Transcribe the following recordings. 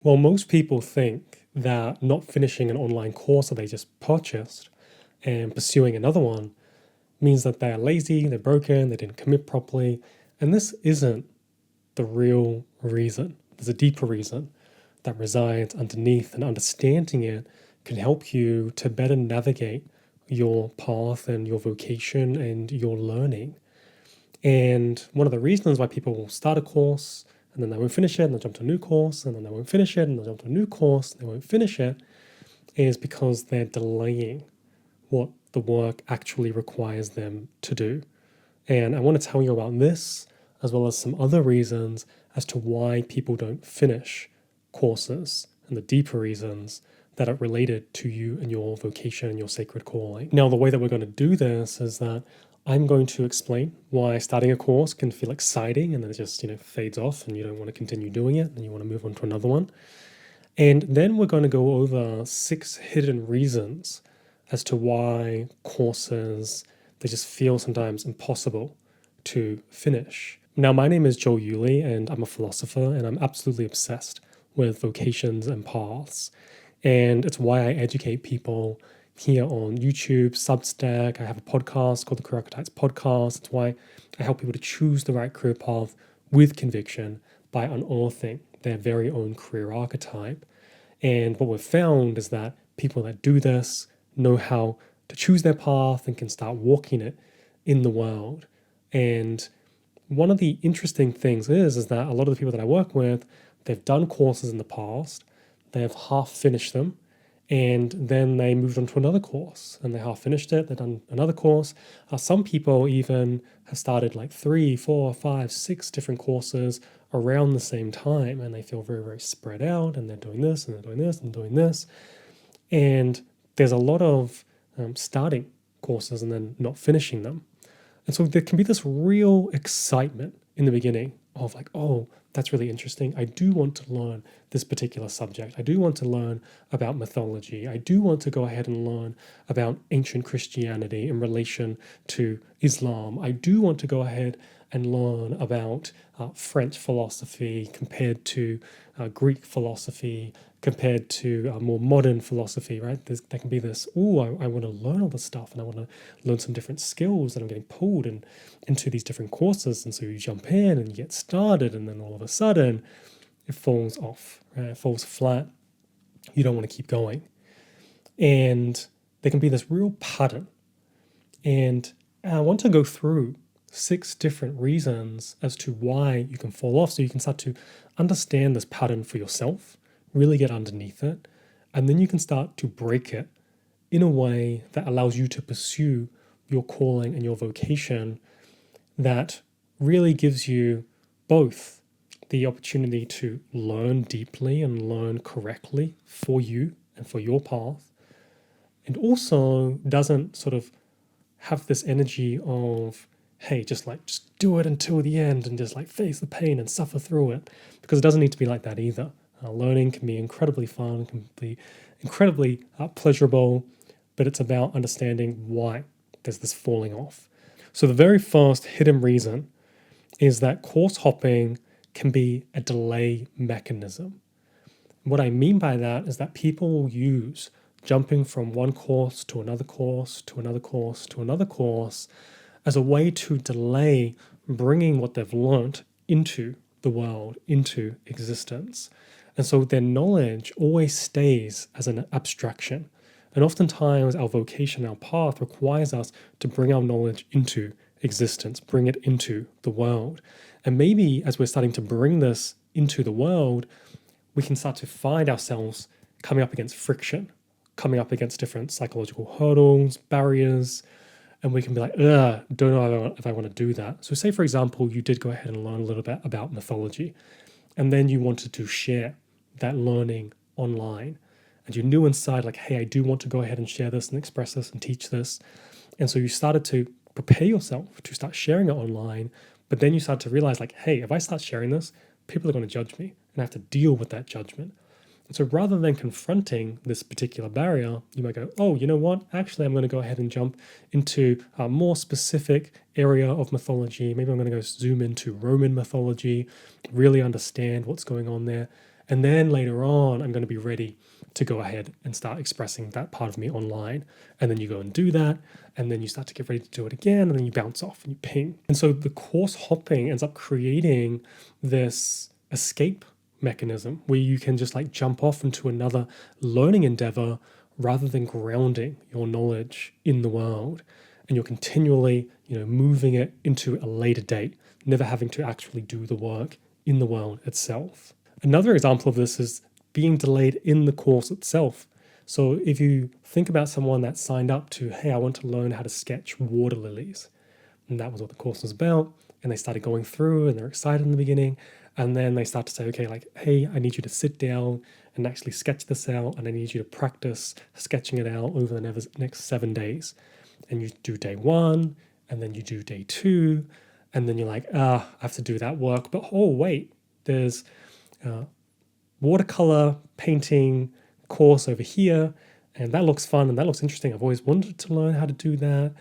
Well, most people think that not finishing an online course that they just purchased and pursuing another one means that they're lazy, they're broken, they didn't commit properly. And this isn't the real reason. There's a deeper reason that resides underneath, and understanding it can help you to better navigate your path and your vocation and your learning. And one of the reasons why people will start a course and then they won't finish it and they'll jump to a new course and then they won't finish it and they'll jump to a new course and they won't finish it is because they're delaying what the work actually requires them to do. And I want to tell you about this as well as some other reasons as to why people don't finish courses and the deeper reasons that are related to you and your vocation and your sacred calling. Now, the way that we're going to do this is that I'm going to explain why starting a course can feel exciting and then it just, fades off and you don't want to continue doing it and you want to move on to another one. And then we're going to go over 6 hidden reasons as to why courses, they just feel sometimes impossible to finish. Now, my name is Joel Yulee and I'm a philosopher and I'm absolutely obsessed with vocations and paths. And it's why I educate people here on YouTube, Substack. I have a podcast called the prioritise podcast. It's why I help people to choose the right career path with conviction by unearthing their very own career archetype. And what we've found is that people that do this know how to choose their path and can start walking it in the world. And one of the interesting things is that a lot of the people that I work with, they've done courses in the past, they've half finished them, and then they moved on to another course and they half finished it, they've done another course. Some people even have started like 3, 4, 5, 6 different courses around the same time, and they feel very, very spread out, and they're doing this and they're doing this and doing this. And there's a lot of starting courses and then not finishing them. And so there can be this real excitement in the beginning of like, oh, that's really interesting. I do want to learn this particular subject. I do want to learn about mythology. I do want to go ahead and learn about ancient Christianity in relation to Islam. I do want to go ahead and learn about French philosophy compared to Greek philosophy, compared to more modern philosophy, right? There can be this, I want to learn all this stuff and I want to learn some different skills, and I'm getting pulled into these different courses. And so you jump in and you get started, and then all of a sudden it falls off, right? It falls flat. You don't want to keep going. And there can be this real pattern. And I want to go through 6 different reasons as to why you can fall off so you can start to understand this pattern for yourself, really get underneath it, and then you can start to break it in a way that allows you to pursue your calling and your vocation that really gives you both the opportunity to learn deeply and learn correctly for you and for your path, and also doesn't sort of have this energy of, hey, just do it until the end and just like face the pain and suffer through it, because it doesn't need to be like that either. Learning can be incredibly fun, can be incredibly pleasurable, but it's about understanding why there's this falling off. So the very first hidden reason is that course hopping can be a delay mechanism. What I mean by that is that people will use jumping from one course to another course to another course to another course as a way to delay bringing what they've learnt into the world, into existence. And so their knowledge always stays as an abstraction. And oftentimes our vocation, our path requires us to bring our knowledge into existence, bring it into the world. And maybe as we're starting to bring this into the world, we can start to find ourselves coming up against friction, coming up against different psychological hurdles, barriers, and we can be like, don't know if I want to do that. So say, for example, you did go ahead and learn a little bit about mythology, and then you wanted to share that learning online. And you knew inside, like, hey, I do want to go ahead and share this and express this and teach this. And so you started to prepare yourself to start sharing it online. But then you start to realize, like, hey, if I start sharing this, people are going to judge me and I have to deal with that judgment. And so rather than confronting this particular barrier, you might go, oh, you know what? Actually, I'm going to go ahead and jump into a more specific area of mythology. Maybe I'm going to go zoom into Roman mythology, really understand what's going on there. And then later on, I'm going to be ready to go ahead and start expressing that part of me online. And then you go and do that. And then you start to get ready to do it again. And then you bounce off and you ping. And so the course hopping ends up creating this escape mechanism where you can just like jump off into another learning endeavor rather than grounding your knowledge in the world. And you're continually, moving it into a later date, never having to actually do the work in the world itself. Another example of this is being delayed in the course itself. So if you think about someone that signed up to, hey, I want to learn how to sketch water lilies, and that was what the course was about, and they started going through and they're excited in the beginning, and then they start to say, okay, like, hey, I need you to sit down and actually sketch this out, and I need you to practice sketching it out over the next 7 days. And you do day 1, and then you do day 2, and then you're like, I have to do that work, but oh, wait, there's watercolor painting course over here, and that looks fun and that looks interesting. I've always wanted to learn how to do that.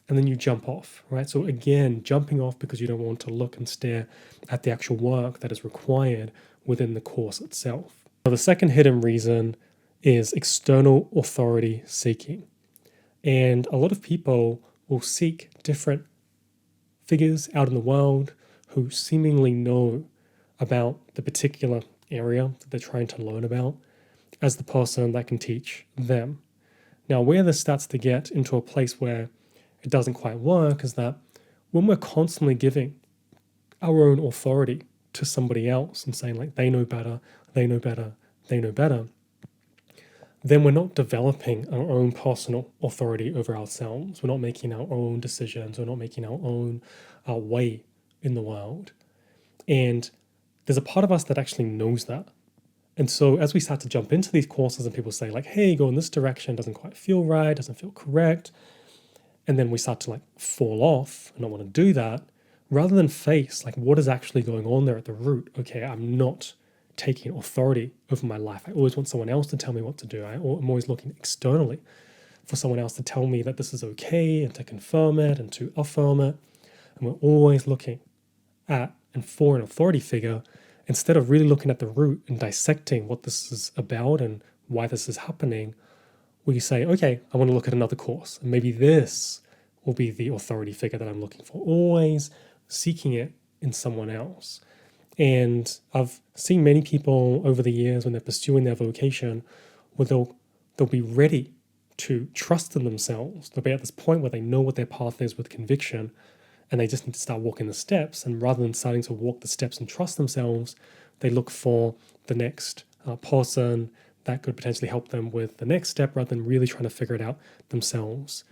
And then you jump off, right? So again, jumping off because you don't want to look and stare at the actual work that is required within the course itself. Now, the second hidden reason is external authority seeking. And a lot of people will seek different figures out in the world who seemingly know about the particular area that they're trying to learn about as the person that can teach them. Now, where this starts to get into a place where it doesn't quite work is that when we're constantly giving our own authority to somebody else and saying like they know better, they know better, they know better, then we're not developing our own personal authority over ourselves. We're not making our own decisions. We're not making our own way in the world. And there's a part of us that actually knows that. And so as we start to jump into these courses and people say like, hey, go in this direction, doesn't quite feel right, doesn't feel correct, and then we start to like fall off and not want to do that, rather than face like what is actually going on there at the root. Okay, I'm not taking authority over my life. I always want someone else to tell me what to do. I'm always looking externally for someone else to tell me that this is okay and to confirm it and to affirm it. And we're always looking at and for an authority figure instead of really looking at the root and dissecting what this is about and why this is happening. We say, okay, I want to look at another course, and maybe this will be the authority figure that I'm looking for. Always seeking it in someone else. And I've seen many people over the years when they're pursuing their vocation, where they'll be ready to trust in themselves. They'll be at this point where they know what their path is with conviction, and they just need to start walking the steps. And rather than starting to walk the steps and trust themselves, they look for the next person that could potentially help them with the next step rather than really trying to figure it out themselves.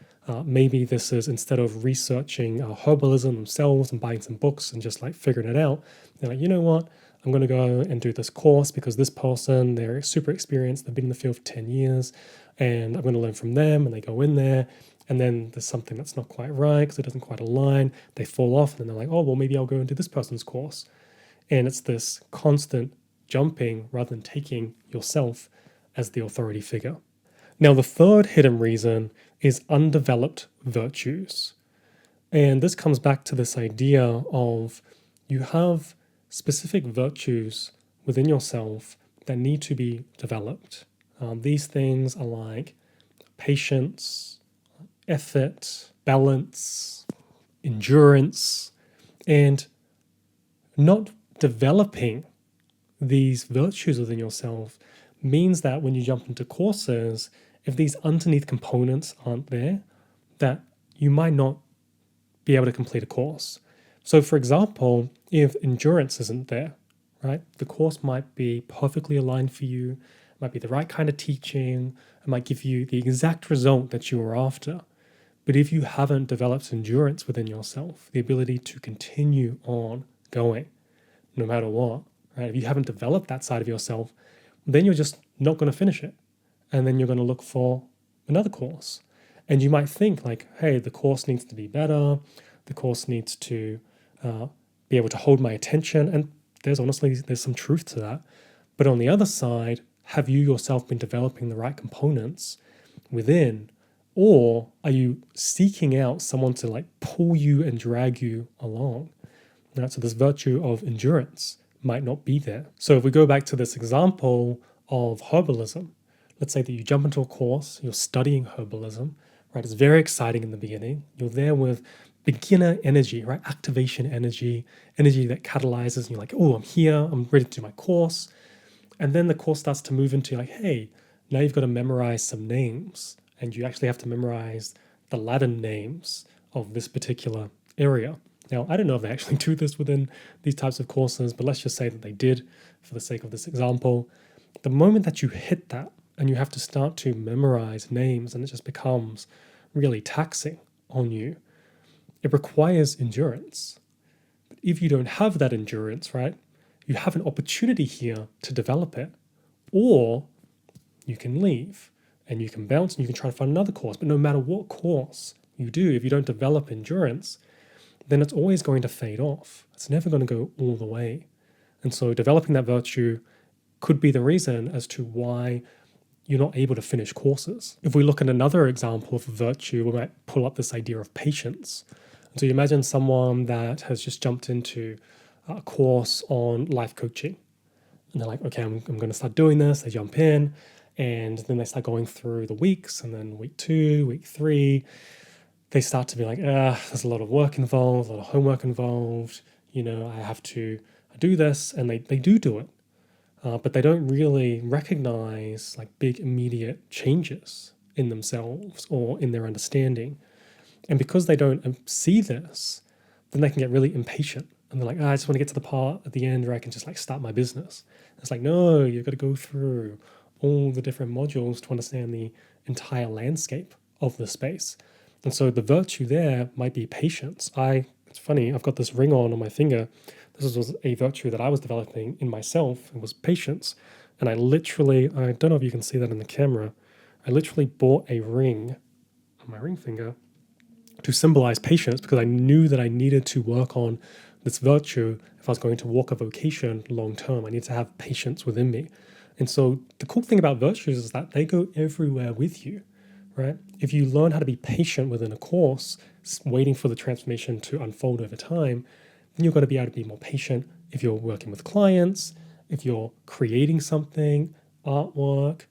Maybe this is instead of researching herbalism themselves and buying some books and just like figuring it out, they're like, you know what, I'm going to go and do this course because this person, they're super experienced, they've been in the field for 10 years, and I'm going to learn from them. And they go in there, and then there's something that's not quite right because it doesn't quite align. They fall off, and then they're like, oh, well, maybe I'll go and do this person's course. And it's this constant jumping rather than taking yourself as the authority figure. Now, the third hidden reason is undeveloped virtues. And this comes back to this idea of you have specific virtues within yourself that need to be developed. These things are like patience, effort, balance, endurance, and not developing these virtues within yourself means that when you jump into courses, if these underneath components aren't there, that you might not be able to complete a course. So for example, if endurance isn't there, right, the course might be perfectly aligned for you, it might be the right kind of teaching, it might give you the exact result that you were after. But if you haven't developed endurance within yourself, the ability to continue on going, no matter what, right, if you haven't developed that side of yourself, then you're just not going to finish it. And then you're going to look for another course. And you might think like, hey, the course needs to be better. The course needs to be able to hold my attention. And there's some truth to that. But on the other side, have you yourself been developing the right components within? Or are you seeking out someone to like pull you and drag you along? Right? So this virtue of endurance might not be there. So if we go back to this example of herbalism, let's say that you jump into a course, you're studying herbalism, right? It's very exciting in the beginning. You're there with beginner energy, right? Activation energy, energy that catalyzes, and you're like, oh, I'm here, I'm ready to do my course. And then the course starts to move into like, hey, now you've got to memorize some names, and you actually have to memorize the Latin names of this particular area. Now, I don't know if they actually do this within these types of courses, but let's just say that they did for the sake of this example. The moment that you hit that and you have to start to memorize names and it just becomes really taxing on you, it requires endurance. But if you don't have that endurance, right, you have an opportunity here to develop it, or you can leave and you can bounce and you can try to find another course. But no matter what course you do, if you don't develop endurance, then it's always going to fade off. It's never going to go all the way. And so developing that virtue could be the reason as to why you're not able to finish courses. If we look at another example of virtue, we might pull up this idea of patience. And so you imagine someone that has just jumped into a course on life coaching. And they're like, okay, I'm going to start doing this. They jump in and then they start going through the weeks, and then week 2, week 3, they start to be like, there's a lot of work involved, a lot of homework involved. I have to do this, and they do it. But they don't really recognize like big immediate changes in themselves or in their understanding. And because they don't see this, then they can get really impatient. And they're like, I just want to get to the part at the end where I can just like start my business. It's like, no, you've got to go through all the different modules to understand the entire landscape of the space. And so the virtue there might be patience. It's funny, I've got this ring on my finger. This was a virtue that I was developing in myself. It was patience. And I don't know if you can see that in the camera, I literally bought a ring on my ring finger to symbolize patience, because I knew that I needed to work on this virtue if I was going to walk a vocation long term. I need to have patience within me. And so the cool thing about virtues is that they go everywhere with you, right? If you learn how to be patient within a course, waiting for the transformation to unfold over time, then you're going to be able to be more patient if you're working with clients, if you're creating something, artwork,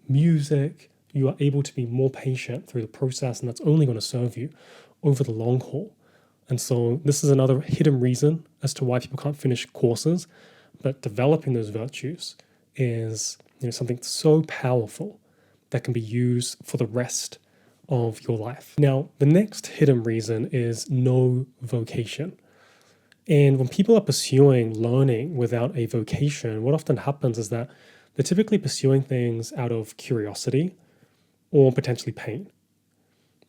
music. You are able to be more patient through the process, and that's only going to serve you over the long haul. And so this is another hidden reason as to why people can't finish courses, but developing those virtues is something so powerful that can be used for the rest of your life. Now, the next hidden reason is no vocation. And when people are pursuing learning without a vocation, what often happens is that they're typically pursuing things out of curiosity or potentially pain.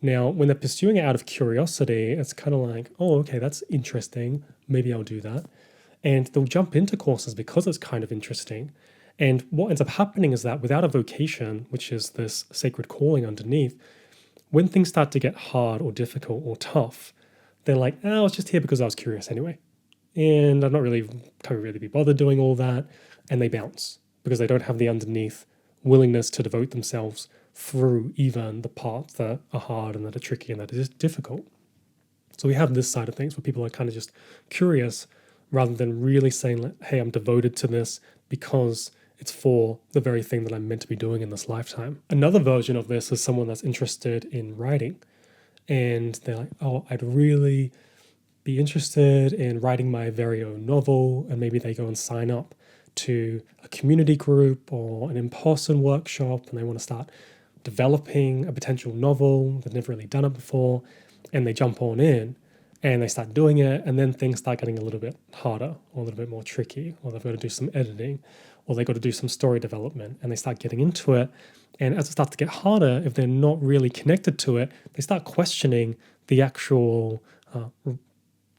Now, when they're pursuing it out of curiosity, it's kind of like, oh, okay, that's interesting. Maybe I'll do that. And they'll jump into courses because it's kind of interesting. And what ends up happening is that without a vocation, which is this sacred calling underneath, when things start to get hard or difficult or tough, they're like, I was just here because I was curious anyway. And can't really be bothered doing all that. And they bounce because they don't have the underneath willingness to devote themselves through even the parts that are hard and that are tricky and that is difficult. So we have this side of things where people are kind of just curious rather than really saying, hey, I'm devoted to this because it's for the very thing that I'm meant to be doing in this lifetime. Another version of this is someone that's interested in writing, and they're like, oh, I'd really be interested in writing my very own novel, and maybe they go and sign up to a community group or an in-person workshop, and they want to start developing a potential novel. They've never really done it before, and they jump on in and they start doing it, and then things start getting a little bit harder or a little bit more tricky, or they've got to do some editing, or they've got to do some story development, and they start getting into it. And as it starts to get harder, if they're not really connected to it, they start questioning the actual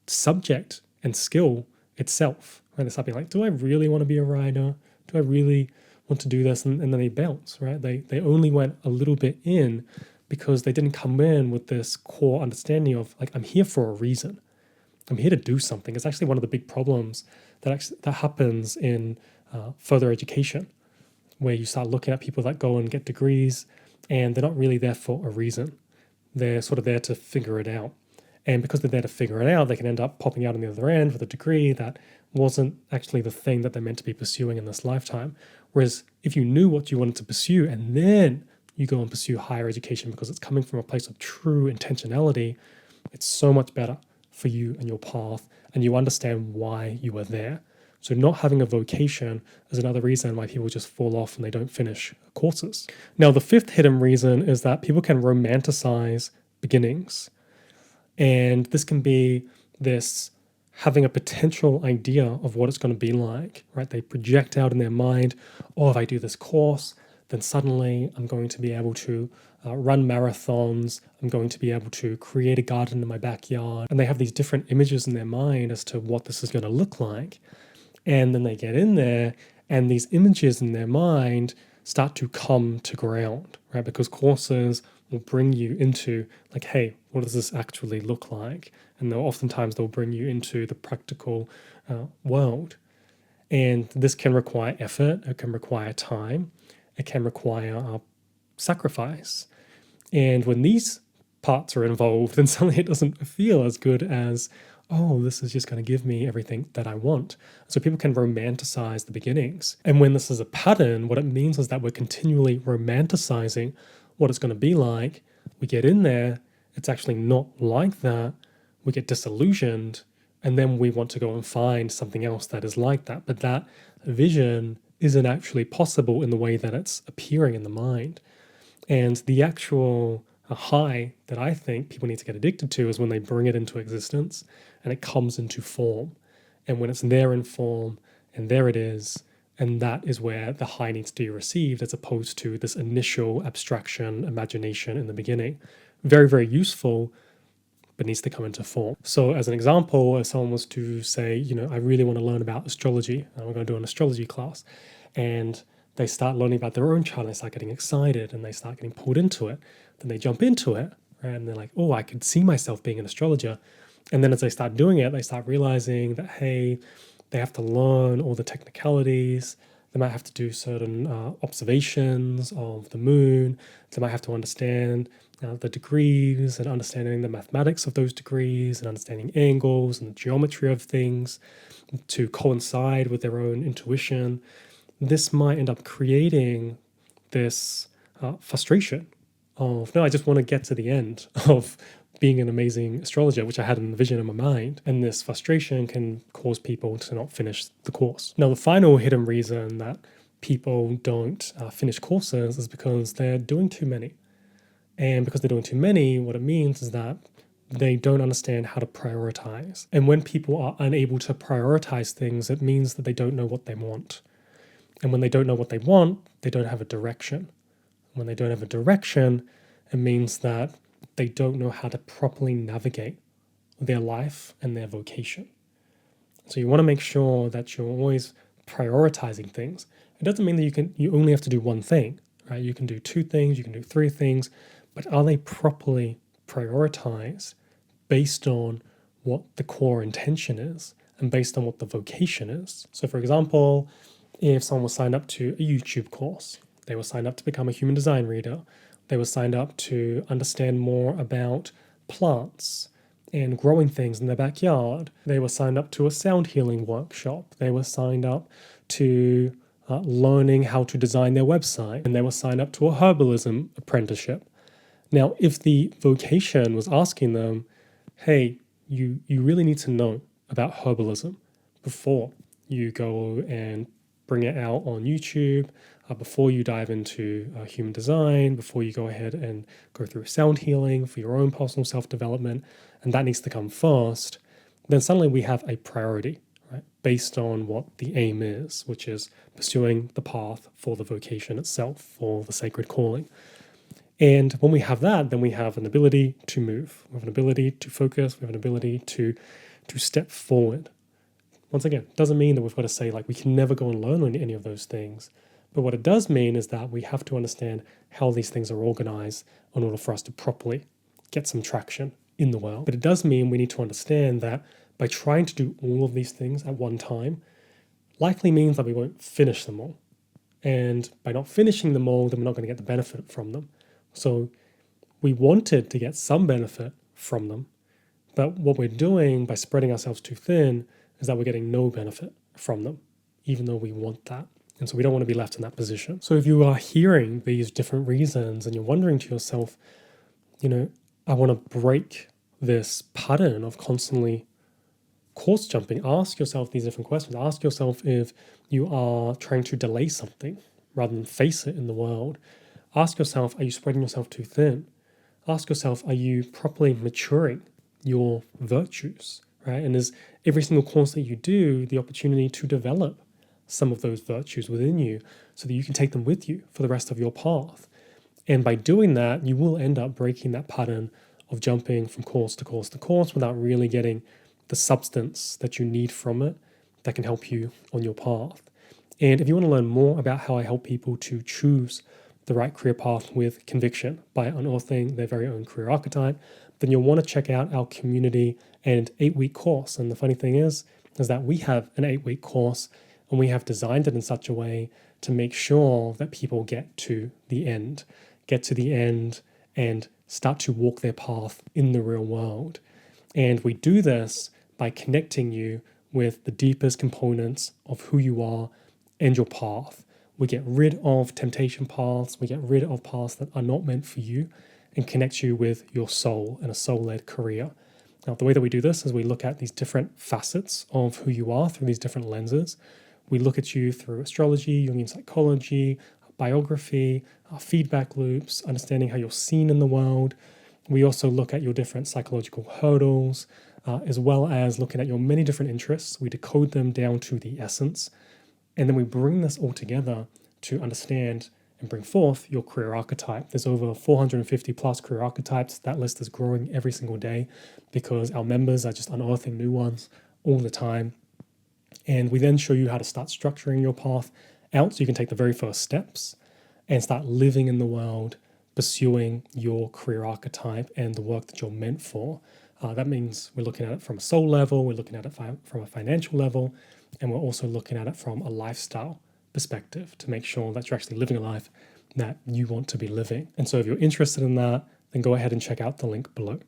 subject and skill itself. Right? They start being like, do I really want to be a writer? Do I really want to do this? And then they bounce, right? They only went a little bit in because they didn't come in with this core understanding of like, I'm here for a reason. I'm here to do something. It's actually one of the big problems that happens in further education, where you start looking at people that go and get degrees and they're not really there for a reason. They're sort of there to figure it out. And because they're there to figure it out, they can end up popping out on the other end with a degree that wasn't actually the thing that they're meant to be pursuing in this lifetime. Whereas if you knew what you wanted to pursue and then you go and pursue higher education because it's coming from a place of true intentionality, it's so much better for you and your path, and you understand why you are there. So not having a vocation is another reason why people just fall off and they don't finish courses. Now, the fifth hidden reason is that people can romanticize beginnings. And this can be this having a potential idea of what it's going to be like, right? They project out in their mind, oh, if I do this course, then suddenly I'm going to be able to run marathons. I'm going to be able to create a garden in my backyard. And they have these different images in their mind as to what this is going to look like. And then they get in there, and these images in their mind start to come to ground, right? Because courses will bring you into, like, hey, what does this actually look like? And they'll bring you into the practical world. And this can require effort, it can require time, it can require sacrifice. And when these parts are involved, then suddenly it doesn't feel as good as, oh, this is just going to give me everything that I want. So people can romanticize the beginnings. And when this is a pattern, what it means is that we're continually romanticizing what it's going to be like. We get in there, it's actually not like that. We get disillusioned, and then we want to go and find something else that is like that. But that vision isn't actually possible in the way that it's appearing in the mind. And the actual high that I think people need to get addicted to is when they bring it into existence and it comes into form. And when it's there in form, and there it is, and that is where the high needs to be received, as opposed to this initial abstraction, imagination in the beginning. Very, very useful, but needs to come into form. So as an example, if someone was to say, I really want to learn about astrology, and I'm going to do an astrology class, and they start learning about their own chart, and they start getting excited, and they start getting pulled into it, then they jump into it, right? And they're like, oh, I could see myself being an astrologer. And then as they start doing it, they start realizing that, hey, they have to learn all the technicalities. They might have to do certain observations of the moon. They might have to understand the degrees and understanding the mathematics of those degrees and understanding angles and the geometry of things to coincide with their own intuition. This might end up creating this frustration of, no, I just want to get to the end of being an amazing astrologer, which I had in the vision in my mind. And this frustration can cause people to not finish the course. Now, the final hidden reason that people don't finish courses is because they're doing too many. And because they're doing too many, what it means is that they don't understand how to prioritize. And when people are unable to prioritize things, it means that they don't know what they want. And when they don't know what they want, they don't have a direction. When they don't have a direction, it means that they don't know how to properly navigate their life and their vocation. So you want to make sure that you're always prioritizing things. It doesn't mean that you only have to do one thing, right? You can do two things, you can do three things, but are they properly prioritized based on what the core intention is and based on what the vocation is? So for example, if someone was signed up to a YouTube course, they were signed up to become a human design reader, they were signed up to understand more about plants and growing things in their backyard. They were signed up to a sound healing workshop. They were signed up to learning how to design their website. And they were signed up to a herbalism apprenticeship. Now, if the vocation was asking them, hey, you really need to know about herbalism before you go and bring it out on YouTube, before you dive into human design, before you go ahead and go through sound healing for your own personal self-development, and that needs to come first, then suddenly we have a priority, right, based on what the aim is, which is pursuing the path for the vocation itself, for the sacred calling. And when we have that, then we have an ability to move, we have an ability to focus, we have an ability to step forward. Once again, it doesn't mean that we've got to say, like, we can never go and learn any of those things. But what it does mean is that we have to understand how these things are organized in order for us to properly get some traction in the world. But it does mean we need to understand that by trying to do all of these things at one time, likely means that we won't finish them all. And by not finishing them all, then we're not going to get the benefit from them. So we wanted to get some benefit from them, But what we're doing by spreading ourselves too thin is that we're getting no benefit from them, even though we want that. And so we don't want to be left in that position. So if you are hearing these different reasons and you're wondering to yourself, I want to break this pattern of constantly course jumping, ask yourself these different questions. Ask yourself if you are trying to delay something rather than face it in the world. Ask yourself, are you spreading yourself too thin? Ask yourself, are you properly maturing your virtues, right? And is every single course that you do the opportunity to develop some of those virtues within you so that you can take them with you for the rest of your path? And by doing that, you will end up breaking that pattern of jumping from course to course to course without really getting the substance that you need from it that can help you on your path. And if you want to learn more about how I help people to choose the right career path with conviction by unearthing their very own career archetype, then you'll want to check out our community and 8-week course. And the funny thing is that we have an 8-week course and we have designed it in such a way to make sure that people get to the end and start to walk their path in the real world. And we do this by connecting you with the deepest components of who you are and your path. We get rid of temptation paths, we get rid of paths that are not meant for you, and connect you with your soul and a soul-led career. Now, the way that we do this is we look at these different facets of who you are through these different lenses. We look at you through astrology, Jungian psychology, biography, feedback loops, understanding how you're seen in the world. We also look at your different psychological hurdles, as well as looking at your many different interests. We decode them down to the essence. And then we bring this all together to understand and bring forth your career archetype. There's over 450 plus career archetypes. That list is growing every single day because our members are just unearthing new ones all the time. And we then show you how to start structuring your path out so you can take the very first steps and start living in the world, pursuing your career archetype and the work that you're meant for. That means we're looking at it from a soul level, we're looking at it from a financial level, and we're also looking at it from a lifestyle perspective to make sure that you're actually living a life that you want to be living. And so if you're interested in that, then go ahead and check out the link below.